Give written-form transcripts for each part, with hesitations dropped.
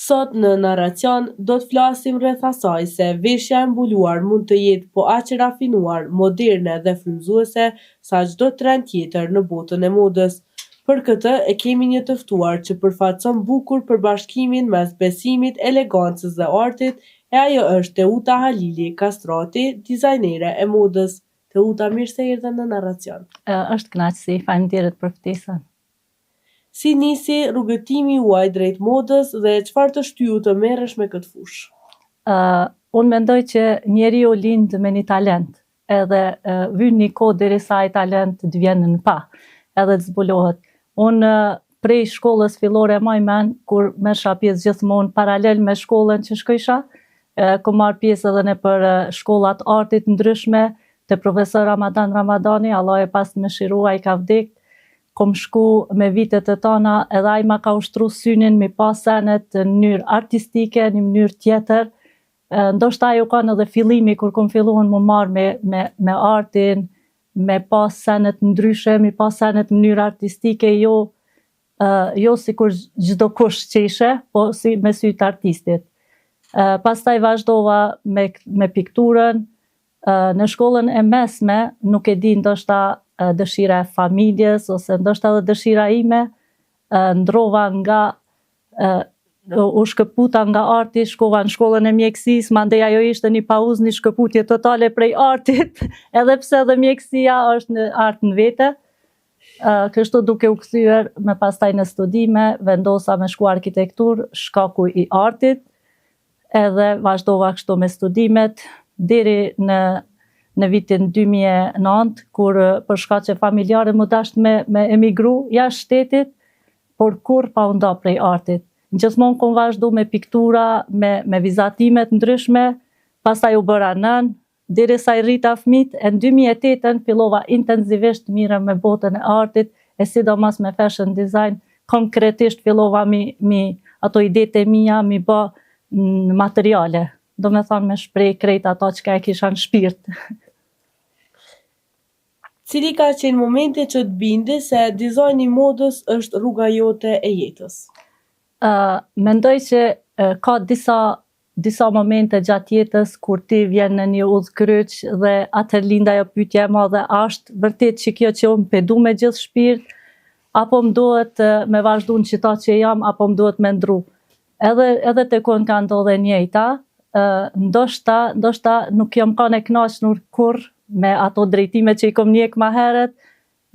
Sot në Narracion do të flasim rreth asaj se veshja e mbuluar mund të jetë po aq e rafinuar, moderne dhe frymëzuese sa çdo trend tjetër në botën e modës. Për këtë e kemi një të ftuar që përfaqëson bukur përbashkimin mes besimit, elegancës dhe artit, e ajo është Teuta Halili, kastrati, dizajnere e modës. Teuta, mirë se erdhe në Narracion. Është kënaqësi, faleminderit për ftesën. Si nisi rrugëtimi juaj drejt modës dhe çfarë të shtyu të merresh me këtë fushë? Unë mendoj që njeriu lind me një talent, edhe vjen një kohë derisa ai talent të vjen në pa, edhe të zbulohet. Unë prej shkollës fillore maj men, kur merrsha pjesë gjithmonë paralel me shkollën që shkojsha, ku marr pjesë edhe në për shkollat artit ndryshme, te profesor Ramadan Ramadani, Allah e pas më shirua, ai ka vdek. Kom shku me vitet e tona, edhe ai ma ka ushtru synin me pas senet në mënyrë artistike, në mënyrë tjetër. Ndoshta ajo kanë edhe fillimi kur kom filluar më marrë me artin, me pas senet ndryshe, me pas senet në mënyrë artistike, jo sikur çdo kush që ishe, po si me sytë artistit. Pastaj vazhdova me pikturën. Në shkollën e mesme, nuk e di ndoshta dëshira e familjes, ose ndoshta edhe dëshira ime, ndrova u shkëputa nga arti, shkova në shkollën e mjekësisë, mandej ajo ishte një pauzë, një shkëputje totale prej artit, edhe pse edhe mjekësia është në art në vete. Kështu duke u kthyer me pastaj në studime, vendosa me shku arkitektur, shkaku i artit, edhe vazhdova kështu me studimet, deri në vitin 2009, kur për shkaqe familjare më dasht me emigru jashtë shtetit, por kur pa u nda prej artit. Gjithmonë kom vazhdu me piktura, me vizatimet ndryshme, pastaj u bëra nën, derisa i rrita fëmijët, e në 2008 fillova intensivisht mirë me botën e artit, e sidomos me fashion design, konkretisht fillova ato idetë e mia mi bë në materiale. Do me thonë me shprej krejt ato që ka e kisha në shpirt. Cili ka qenë momenti që të bindi se dizajni modës është rruga jote e jetës? Mendoj që ka disa momente gjatë jetës kur ti vjen në një udhkryq dhe atëherë lind ajo pyetja e madhe, është vërtet që kjo që unë pedu me gjithë shpirt, apo më duhet me vazhdu në qita që jam, apo më duhet me ndru. Edhe të kun ka ndodhe njëjta, ndoshta nuk jam kanë e kënaqur kurrë me ato drejtime që i kom njek ma heret,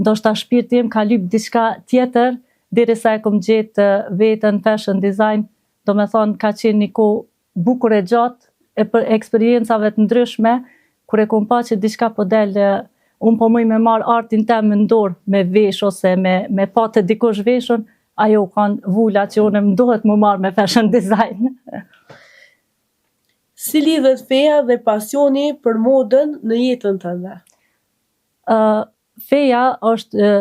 ndoshta shpirti im ka lyp diçka tjetër, derisa e kom gjetë veten fashion design, do me thonë ka qenë një kohë bukur e gjatë, e për eksperiencave të ndryshme, kur e kom pa që diçka po del, unë po muj me marr artin tem në dorë, me vesh ose me pa të dikush veshun, ajo kanë vula që unë më duhet më marr me fashion design. Si lidhet feja dhe pasioni për modën në jetën tënde? Feja është,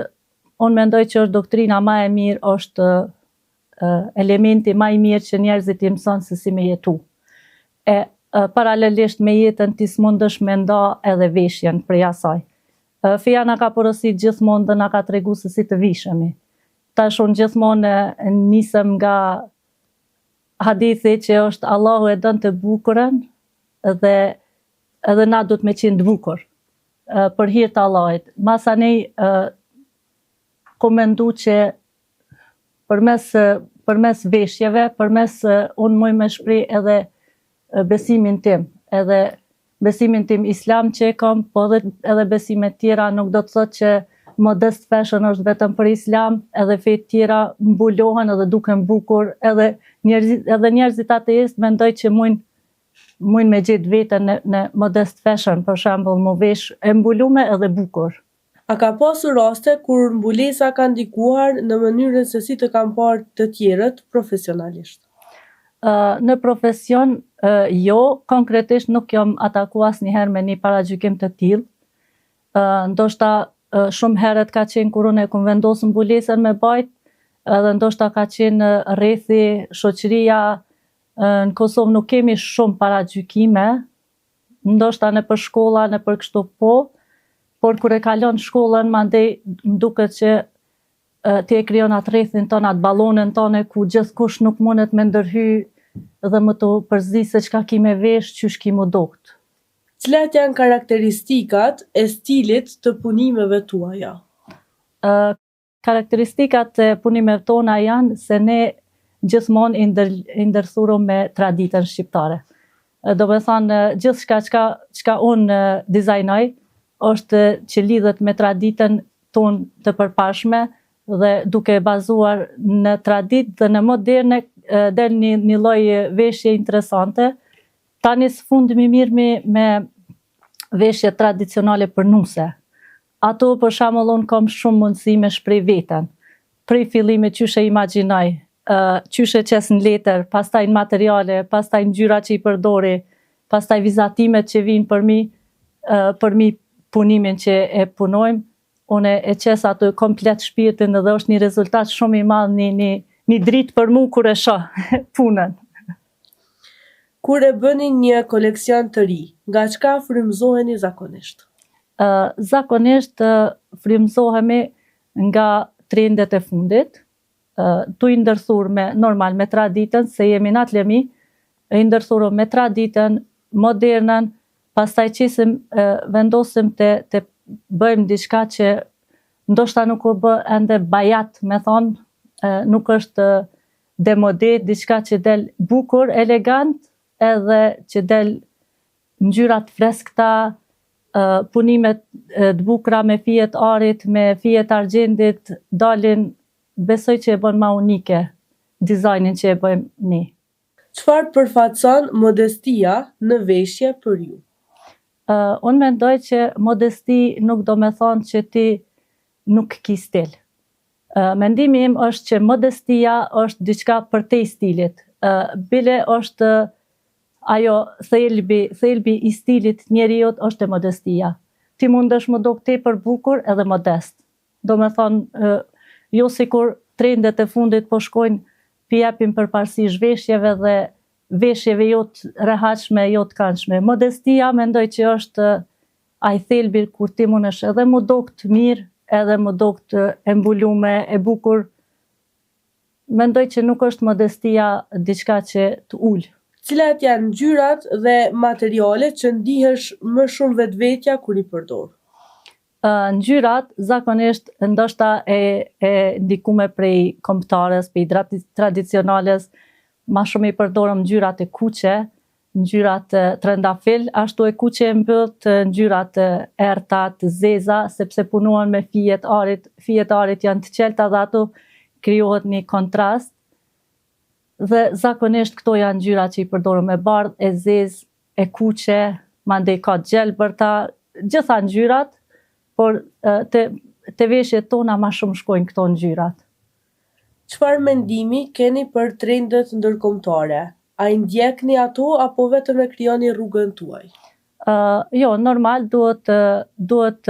unë mendoj që është doktrina ma e mirë, është elementi ma i mirë që njerëzit i mëson se si me jetu. Paralelisht me jetën ti s'mundesh me nda edhe veshjen prej asaj. Feja na ka porosit gjithmonë dhe na ka tregu se si të vishemi. Tash unë gjithmonë nisem nga hadithi që është Allahu e dën të bukurën dhe edhe na du të me qenë të bukur për hir të Allahit. Masa nej kom mendu që përmes veshjeve, përmes unë muj me shpreh edhe besimin tim, edhe besimin tim islam që e kam, po edhe besimet tjera, nuk do të thotë që modest fashion është vetëm për islam, edhe fejt tjera mbulohen edhe duken bukur, edhe njerëzit ateist mendoj që mujnë me gjetë veten në modest fashion, për shembull, më vesh e mbulume edhe bukur. A ka pasur raste kur mbulesa ka ndikuar në mënyrën se si të kanë parë të tjerët profesionalisht? Në profesion, jo, konkretisht nuk jam ataku asnjëherë me një paragjykim të tillë. Ndoshta shumë herët ka qenë kur unë e kom vendosur mbulesën me bajt, edhe ndoshta ka qenë rrethi, shoqëria, në Kosovë nuk kemi shumë paragjykime, ndoshta në për shkolla, në për kështu po, por kur e kalon shkollën, mandej më duket që ti e krijon atë rrethin ton, atë ballonën tonë ku gjithkush nuk mundet me ndërhy dhe më të përzi se çka ki me vesh, qysh ki më dokt. Cilat janë karakteristikat e stilit të punimeve tuaja? Karakteristikat e punimeve tona janë se ne gjithmonë i ndërthurëm me traditën shqiptare. Do me thonë, gjithë çka unë dizajnoj, është që lidhet me traditën tonë të përpashme dhe duke bazuar në traditë dhe në moderne del një lloj veshje interesante. Tani sfundemi mirë me veshje tradicionale për nuse. Ato për shembull unë kam shumë mundësi me shpreh veten. Prej fillimit qysh e imagjinoj, qysh e qes në letër, pastaj në materiale, pastaj në ngjyra që i përdori, pastaj vizatimet që vinë për mi punimin që e punojmë, unë e qes ato komplet shpirtin dhe është një rezultat shumë i madh, një dritë për mu kur e shoh punën. Kur e bëni një koleksion të ri, nga çka frymëzoheni zakonisht? Zakonisht frymëzohemi nga trendet e fundit, tu i ndërthur me traditën, se jemi në atlemi, i ndërthur me traditën, modernën, pastaj qesim vendosim të bëjmë diçka që ndoshta nuk u bë ende bajat, me thonë, nuk është demode, diçka që del bukur, elegant, edhe që del ngjyrat freskëta, punimet të bukura me fije të arit, me fije të argjendit, dalin, besoj që e bën ma unike dizajnin që e bëjmë ne. Çfarë përfaqëson modestia në veshje për ju? Unë mendoj që modesti nuk do me thonë që ti nuk ki stil. Mendimi im është që modestia është diçka përtej stilit. Bile është ajo thelbi i stilit njeriut është e modestia. Ti mundesh më do tepër bukur edhe modest. Do me thonë, jo sikur trendet e fundit po shkojnë pjepin përparësi zhveshjeve dhe veshjeve jo të rehatshme, jo të këndshme. Modestia mendoj që është ai thelbi kur ti mundesh edhe më dokt mirë, edhe më dokt e mbulume, e bukur. Mendoj që nuk është modestia diçka që të ul. Cilat janë ngjyrat dhe materialet që ndihesh më shumë vetvetja kur i përdor? Ngjyrat zakonisht ndoshta e ndikume prej kombëtares, prej tradicionales, ma shumë i përdorëm ngjyrat e kuqe, ngjyrat trëndafil, ashtu e kuqe e mbyllt, ngjyrat e errta, të zeza, sepse punohen me fije të arit. Fijet e arit janë të qelta dhe ato krijohet një kontrast. Dhe zakonisht këto janë ngjyrat që i përdorëm e bardhë, e zezë, e kuqe, mandej ka gjelbërta, gjitha ngjyrat, por te veshjet tona ma shumë shkojnë këto ngjyrat. Çfarë mendimi keni për trendet ndërkombëtare? A i ndjekni ato apo vetëm e krijoni rrugën tuaj? Jo, normal duhet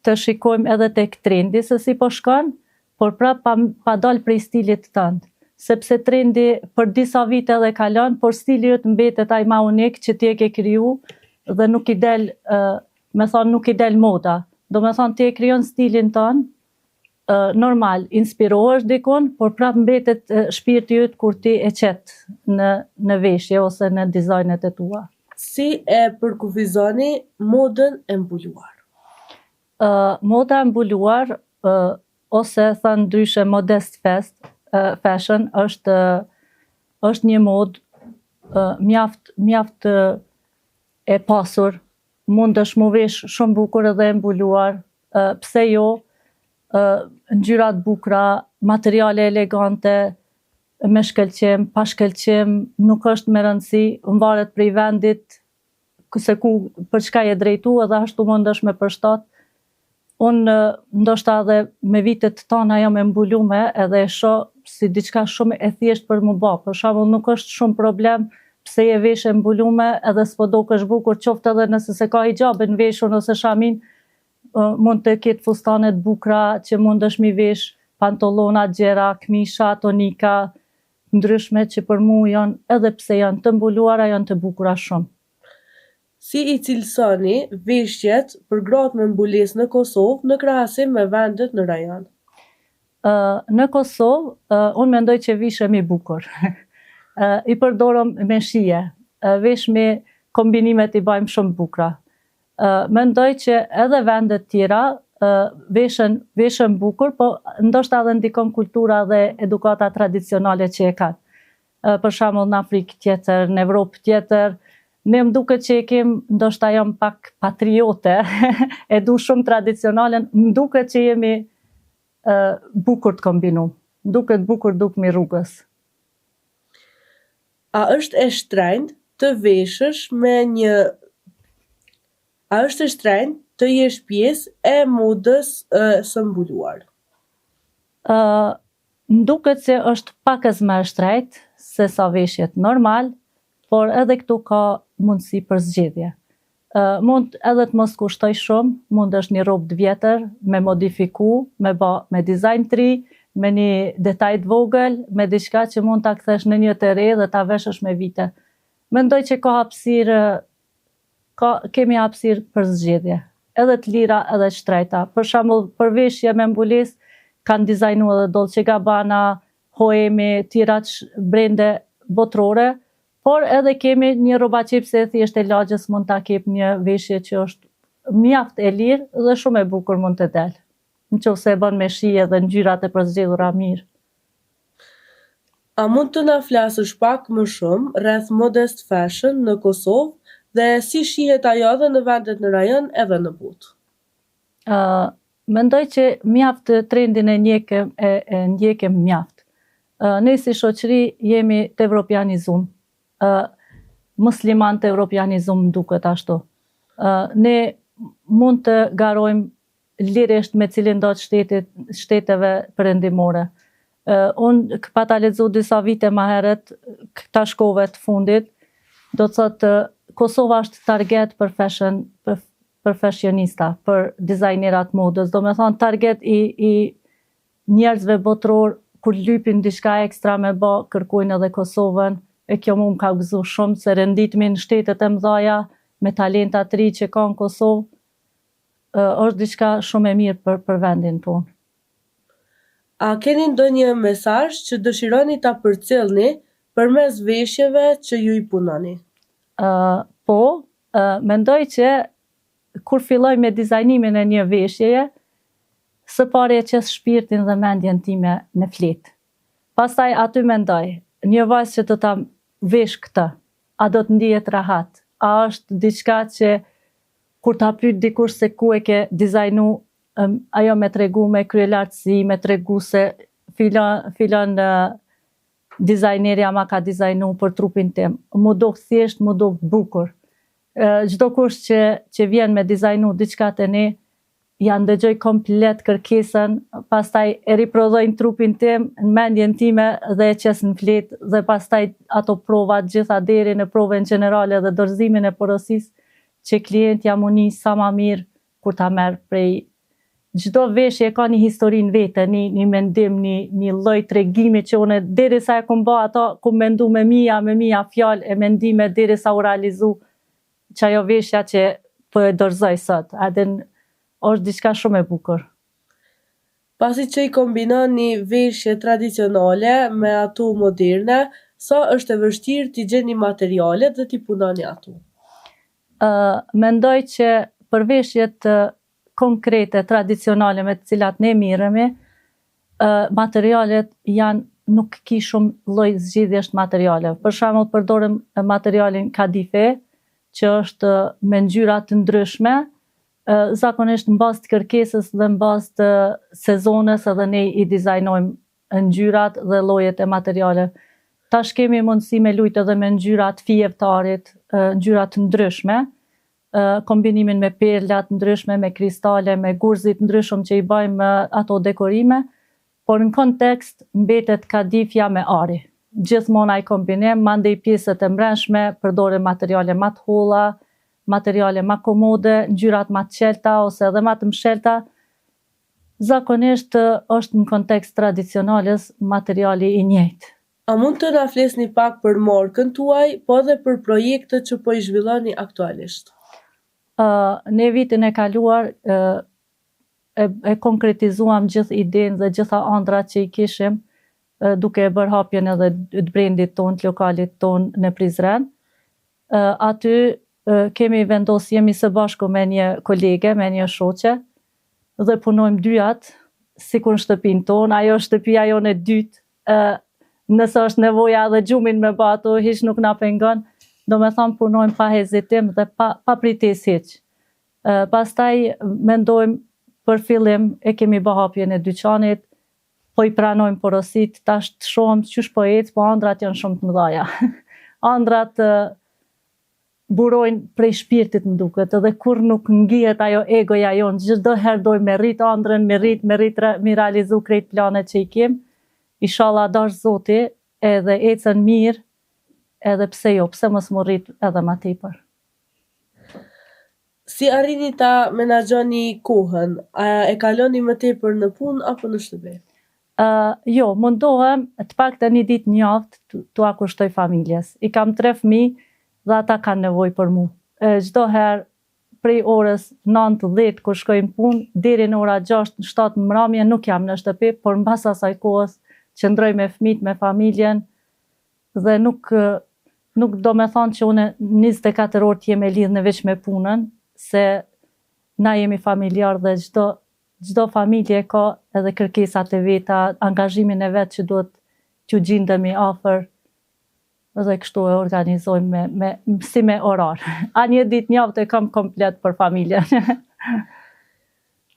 të shikojmë edhe tek trendi se si po shkon, por prap pa dal prej stilit tënd. Sepse trendi për disa vite edhe kalon, por stili jot mbetet ai ma unik që ti e ke kriju dhe nuk i del, nuk i del moda. Do me thonë ti e krijon stilin tënd, normal, inspirohesh dikun, por prap mbetet shpirti yt kur ti e qet në veshje ose në dizajnet e tua. Si e përkufizoni modën e mbuluar? Moda e mbuluar, ose thënë ndryshe modest fashion, është një modë mjaft e pasur, mundesh mu vesh shumë bukur edhe e mbuluar, pse jo, ngjyra të bukura, materiale elegante, me shkëlqim, pa shkëlqim, nuk është me rëndësi, varet prej vendit, se për çka je drejtu edhe ashtu mundesh me përshtat. Unë ndoshta edhe me vitet tona jam e mbulume edhe e shoh si diçka shumë e thjesht për mu bë. Për shembull, nuk është shumë problem pse je vesh e mbulume edhe s'po dukesh bukur, qoftë edhe nëse se ka hijabin veshur ose shamin, mund të ketë fustane të bukura që mundesh mi vesh, pantallona gjera, këmisha, tonika, ndryshme që për mu janë edhe pse janë të mbuluara, janë të bukura shumë. Si i cilësoni veshjet për gratë me mbulesë në Kosovë në krahasim me vendet në rajon? Në Kosovë, unë mendoj që vishem i bukur. I përdorëm me shije, veshmi kombinimet i bajmë shumë bukra. Mendoj që edhe vendet tjera veshën bukur, po ndoshta edhe ndikon kultura dhe edukata tradicionale që e kanë. Për shembull në Afrikë tjetër, në Evropë tjetër, ne më duket që ndoshta jam pak patriote, e du shumë tradicionalen, më duket që jemi bukur të kombinu, duket bukur dukmi rrugës. A është e shtrenjtë të veshësh me një A është e shtrenjtë të jesh pjesë e modës së mbuluar? Më duket se është pakës më e shtrenjtë se sa veshjet normal, por edhe këtu ka mundësi për zgjedhje. Mund edhe të mos kushtoj shumë, mund është një robë të vjetër, me modifiku, me dizajn të ri, me një detaj të vogël, me diçka që mund ta kthesh në një të re dhe ta veshësh me vite. Mendoj që ka hapësirë, kemi hapësirë për zgjedhje, edhe të lira edhe të shtrejta. Për shembull, për veshje me mbulesë kanë dizajnuar edhe Dolce & Gabbana, H&M, tiraç brende botrore, por edhe kemi një rroba qepse thjesht e lagjës, mund ta kep një veshje që është mjaft e lirë dhe shumë e bukur mund të dalë. Nëse e bën me shije dhe ngjyrat e përzgjedhura mirë. A mund të na flasësh pak më shumë rreth modest fashion në Kosovë dhe si shihet ajo edhe në vendet në rajon edhe në botë? Mendoj që mjaft trendin e ndjekim mjaft. Ne si shoqëri jemi të evropianizum. Musliman të evropianizum duket ashtu. Ne mund të garojmë lirisht me cilin do të shteteve perëndimore. Unë pata lexu disa vite më herët, këta shkove të fundit, do të thotë Kosova është target për fashion, për fashionista, për dizajnerat modës, do me thonë target i njerëzve botror, kur lypin diçka ekstra me bë, kërkojnë edhe Kosovën, e kjo mu më ka gëzu shumë, se renditmin shtetet e mdhaja, me talenta të ri që ka në Kosovë, është diçka shumë e mirë për vendin tonë. A keni ndonjë mesazh që dëshironi ta përcjellni përmes veshjeve që ju i punoni? Po, mendoj që kur filloj me dizajnimin e një veshjeje, së pari e qes shpirtin dhe mendjen time në fletë. Pastaj aty mendoj, një vajzë që të ta vesh këtë, a do të ndihet rahat? A është diçka që kur ta pyet dikush se ku e ke dizajnu, ajo me tregu me kryelartësi, me tregu se filan dizajnerja ma ka dizajnu për trupin tim. Mu do thjesht, mu do bukur. Çdo kush që vjen me dizajnu diçka të ne, ja ndëgjoj komplet kërkesën, pastaj e riprodhojnë trupin tim, në mendjen time dhe e qes në fletë, dhe pastaj ato provat gjitha deri në provën generale dhe dorëzimin e porosisë, që klient ja muni sa ma mirë kur ta merr prej. Çdo veshje ka një historinë vete, një mendim, një lloj tregimi që unë derisa e kum bë ato, kum mendu me mia fjalë e mendime derisa u realizu që ajo veshja që po e dorëzoj sot. Është diçka shumë e bukur. Pasi që i kombinoni veshje tradicionale me ato moderne, sa është e vështirë t'i gjeni materialet dhe t'i punoni ato? Mendoj që për veshjet konkrete, tradicionale me të cilat ne miremi, materialet nuk ki shumë lloj zgjidhjesh materiale. Për shembull, përdorim materialin kadife, që është me ngjyra të ndryshme, zakonisht në bazë të kërkesës dhe në bazë të sezonës edhe ne i dizajnojmë ngjyrat dhe llojet e materiale. Tash kemi mundësi me lujtë edhe me ngjyrat fijevtarit, ngjyrat të ndryshme, kombinimin me perlat ndryshme, me kristale, me gurzit ndryshëm që i bajmë ato dekorime, por në kontekst mbetet kadifja me ari. Gjithmonë ai kombinim, mandej pjesët e mbrëmshme, përdorim materiale më të holla, materiale më komode, ngjyrat më të qelta ose edhe më të mshelta. Zakonisht është në kontekst tradicionales materiali i njëjtë. A mund të na flisni pak për markën tuaj, po edhe për projektet që po i zhvilloni aktualisht? Ne vitin e kaluar e konkretizuam gjithë idenë dhe gjitha ëndrat që i kishim, duke e bërë hapjen edhe të brendit ton, të lokalit ton në Prizren. Aty kemi vendosur, jemi së bashku me një kolege, me një shoqe, dhe punojmë dyat, sikur në shtëpinë tonë, ajo shtëpia jonë e dytë, nëse është nevoja dhe gjumin me bë ato, hiç nuk na pengon, do me thonë punojmë pa hezitim dhe pa pritesë hiç. Pastaj mendojmë për fillim e kemi bë hapjen e dyqanit, po i pranojmë porosit, tash të shohim çysh po ecë, po ëndrat janë shumë të mëdha. Ëndrat burojnë prej shpirtit më duket, edhe kur nuk ngjihet ajo egoja jonë, çdo herë doj me rrit ëndrën, me realizu krejt planet që i kem. Inshallah dash Zoti edhe ecën mirë, edhe pse jo, pse mos më rrit edhe më tepër. Si arrini ta menaxhoni kohën? A e kaloni më tepër në punë apo në shtëpi? Jo, mundohem të paktën një ditë në javë t'ua kushtoj familjes. I kam 3 fëmijë dhe ata kanë nevojë për mua. Çdo herë prej orës 9-10 kur shkojmë punë deri në ora 6-7 në mramje nuk jam në shtëpi, por mbas asaj kohës qëndroj me fëmijët, me familjen dhe nuk do me thonë që unë 24 orë t'jem e lidhë në veç me punën, se na jemi familjar dhe çdo familje ka edhe kërkesat e veta, angazhimin e vet që duhet t'ju gjindemi afër dhe kështu e organizojmë si me orar. A një ditë në javë të kam komplet për familjen.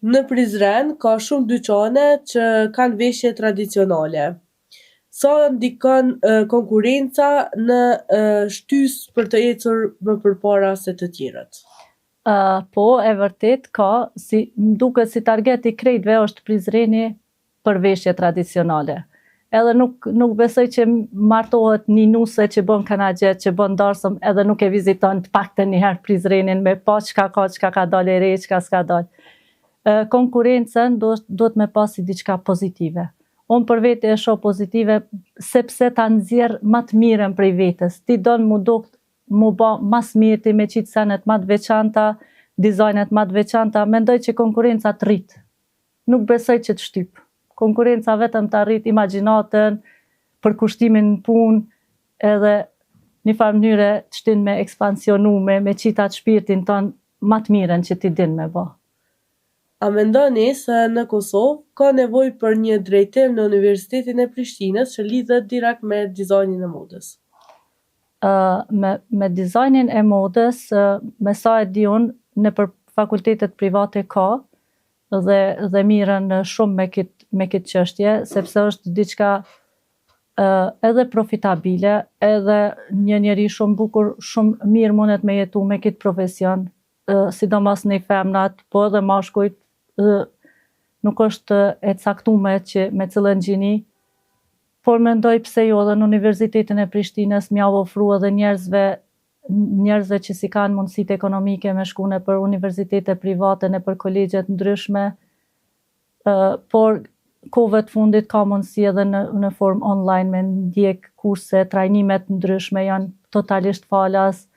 Në Prizren ka shumë dyqane që kanë veshje tradicionale. Sa ndikon konkurenca në shtysë për të ecur më përpara se të tjerët? Po, e vërtet ka, më duket si targeti krejtve është Prizreni për veshje tradicionale. Edhe nuk besoj që martohet një nuse që bën kanagjet, që bën darsëm, edhe nuk e viziton të paktën një herë Prizrenin me pa çka ka dalë re, çka s'ka dalë. Konkurencën duhet me pasi diçka pozitive. Unë për vete e shoh pozitive sepse ta nxjerr më të mirën prej vetes. Ti don mu bë mas mirë, ti me qitë senet më të veçanta, dizajnet më të veçanta, mendoj që konkurenca të rrit. Nuk besoj që të shtyp. Konkurenca vetëm të arrit imagjinatën, për kushtimin në punë, edhe një farë mënyre të shtin me ekspansionu, me qitat shpirtin tonë më të mirën që ti din me bë. A mendoni se në Kosovë ka nevojë për një drejtim në Universitetin e Prishtinës që lidhet direkt me dizajnin e modës? Me dizajnin e modës, me sa e di unë, në për fakultetet private ka, dhe mirën shumë me këtë çështje, sepse është diçka edhe profitabile, edhe një njeri shumë bukur, shumë mirë mundet me jetu me këtë profesion, sidomos në femnat, po edhe mashkujt, nuk është e caktuar që me cilën gjini, por mendoj pse jo, edhe në Universitetin e Prishtinës m'ja ofru edhe njerëzve që si kanë mundësitë ekonomike me shku në për universitete private, në për kolegjet ndryshme, por kohëve të fundit ka mundësi edhe në formë online me ndjek kurse, trajnimet ndryshme janë totalisht falas.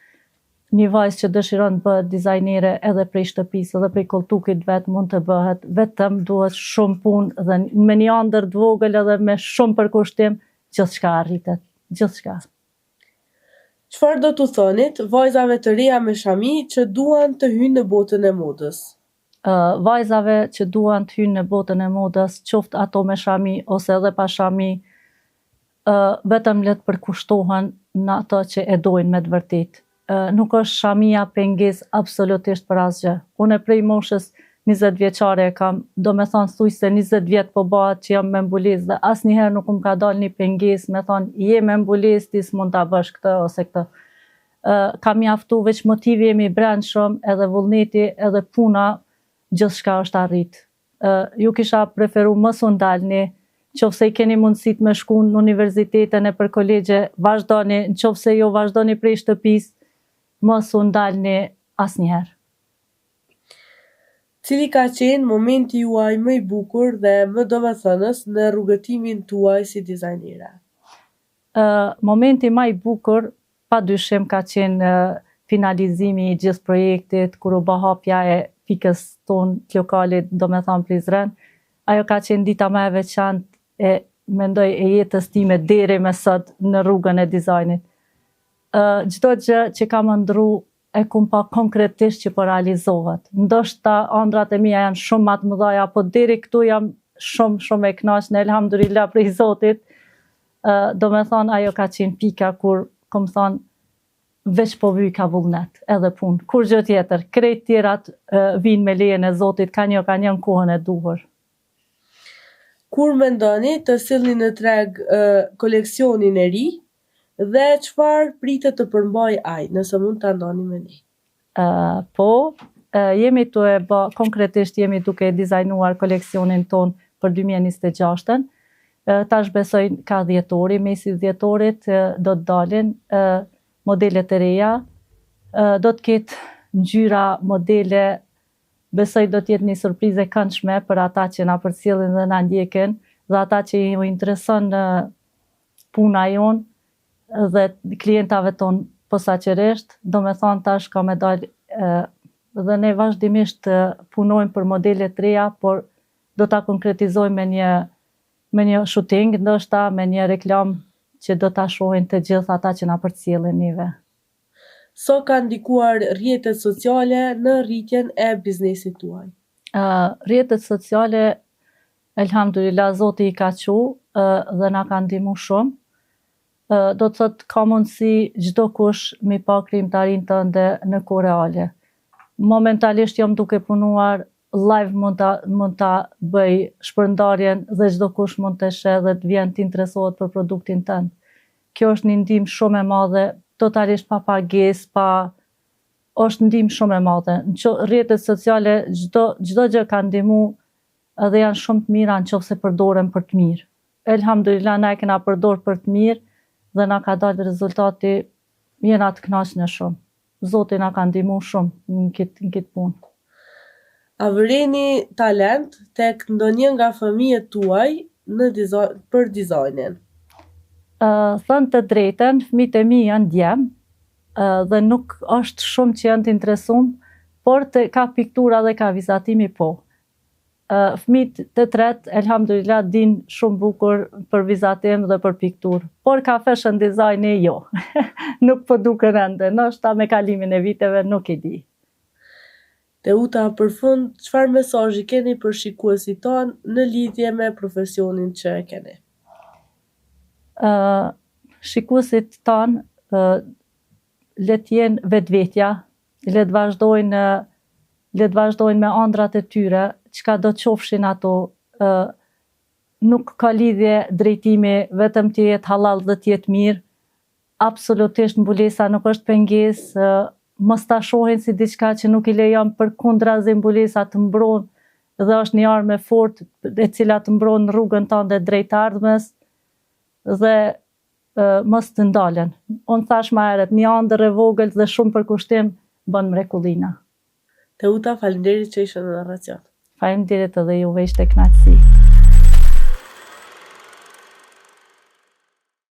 Një vajzë që dëshiron të bëhet dizajnere edhe prej shtëpisë, edhe prej koltukit vetë mund të bëhet, vetëm duhet shumë punë dhe me një ëndër të vogël edhe me shumë përkushtim, gjithçka arritet, gjithçka. Çfarë do t'u thonit vajzave të reja me shami që duan të hyjnë në botën e modës? Vajzave që duan të hyjnë në botën e modës, qoftë ato me shami ose edhe pa shami, vetëm le të përkushtohen në ato që e dojnë me të vërtetë. Nuk është shamia pengesë absolutisht për asgjë. Unë prej moshës 20 vjeçare kam, do me thonë thujse 20 vjet po bëhet që jam me mbulesë dhe asnjëherë nuk më ka dalë një pengesë me thonë je me mbulesë ti s'mund ta bësh këtë ose këtë. Ka mjaftu veç motivi jemi brendshëm, edhe vullneti, edhe puna, gjithçka është arrit. Ju kisha preferu mos u ndalni, nëse i keni mundësit me shku në universitetin e për kolegje, vazhdoni, nëse jo vazhdoni prej shtëpisë, mos u ndalni asnjëherë. Cili ka qenë momenti juaj më i bukur dhe më domethënës në rrugëtimin tuaj si dizajnere? Momenti më i bukur, padyshim ka qenë finalizimi i gjithë projektit, kur u bë hapja e pikës tonë të lokalit, do me thonë Prizren. Ajo ka qenë dita më e veçantë mendoj e jetës time deri me sot në rrugën e dizajnit. Çdo gjë që kam ndru e kum pa konkretisht që po realizohet. Ndoshta ëndrat e mia janë shumë më të mëdha, po deri këtu jam shumë e kënaqur, elhamdulillah prej Zotit. Do me thonë ajo ka qenë pika kur, kom thonë, veç po vyj ka vullnet, edhe punë. Kur gjë tjetër, krejt tjerat vinë me lejen e Zotit, ka një në kohën e duhur. Kur mendoni të sillni në treg koleksionin e ri dhe çfarë pritet të përmbajë ai, nëse mund ta ndani me ne? Jemi konkretisht jemi duke dizajnuar koleksionin ton për 2026-ën. Tash besoj ka dhjetori, mesi dhjetorit do të dalin modelet e reja, do të ketë ngjyra modele, besoj do të jetë një surprizë e këndshme për ata që na përcjellin dhe na ndjekin, dhe ata që ju intereson puna jonë dhe klientave ton posaçërisht, do me thonë tash ka me dalë dhe ne vazhdimisht punojmë për modele të reja, por do ta konkretizojmë me një shooting, ndoshta me një reklam që do ta shohin të gjithë ata që na përcjellin neve. So ka ndikuar rrjetet sociale në rritjen e biznesit tuaj? Rrjetet sociale, elhamdulillah, Zoti i ka qu dhe na ka ndihmu shumë. Do të thotë ka mundësi çdo kush mi pa krijimtarinë tënde në kohë reale. Momentalisht jam duke punuar live, mund ta bëj shpërndarjen dhe çdo kush mund të sheh dhe të vjen të interesohet për produktin tënd. Kjo është një ndihmë shumë e madhe, totalisht pa pagesë, është ndihmë shumë e madhe. Në rrjetet sociale çdo gjë ka ndihmu dhe janë shumë të mira nëse përdoren për të mirë. Elhamdulillah na e kena përdor për të mirë dhe na ka dalë rezultati, jena të kënaqur shumë. Zoti na ka ndihmu shumë në këtë punë. A vëreni talent tek ndonjë nga fëmijët tuaj për dizajnin? Thënë të drejtën, fëmijët e mi janë djem dhe nuk është shumë që janë të interesuar, por ka piktura dhe ka vizatimi po. Fëmijët të tret, elhamdulillah, din shumë bukur për vizatim dhe për pikturë, por ka fashion dizajni jo. Nuk po duken ende, ndoshta me kalimin e viteve nuk e di. Teuta, për fund, çfarë mesazhi keni për shikuesit tanë në lidhje me profesionin që e keni? Shikuesit tanë le të jenë vetvetja, le të vazhdojnë me ëndrat e tyre, çka do të qofshin ato, nuk ka lidhje drejtimi, vetëm të jetë halal dhe të jetë mirë. Absolutisht mbulesa nuk është pengesë, mos ta shohin si diçka që nuk i lejon, përkundrazi mbulesa të mbron dhe është një armë e fortë e cila të mbron rrugën tënde drejt ardhmës dhe mos të ndalen. Unë thash më herët, një ëndër e vogël dhe shumë përkushtim bën mrekullina. Teuta, faleminderit që ishe në narracion. Faleminderit edhe juve, ishte kënaqësi.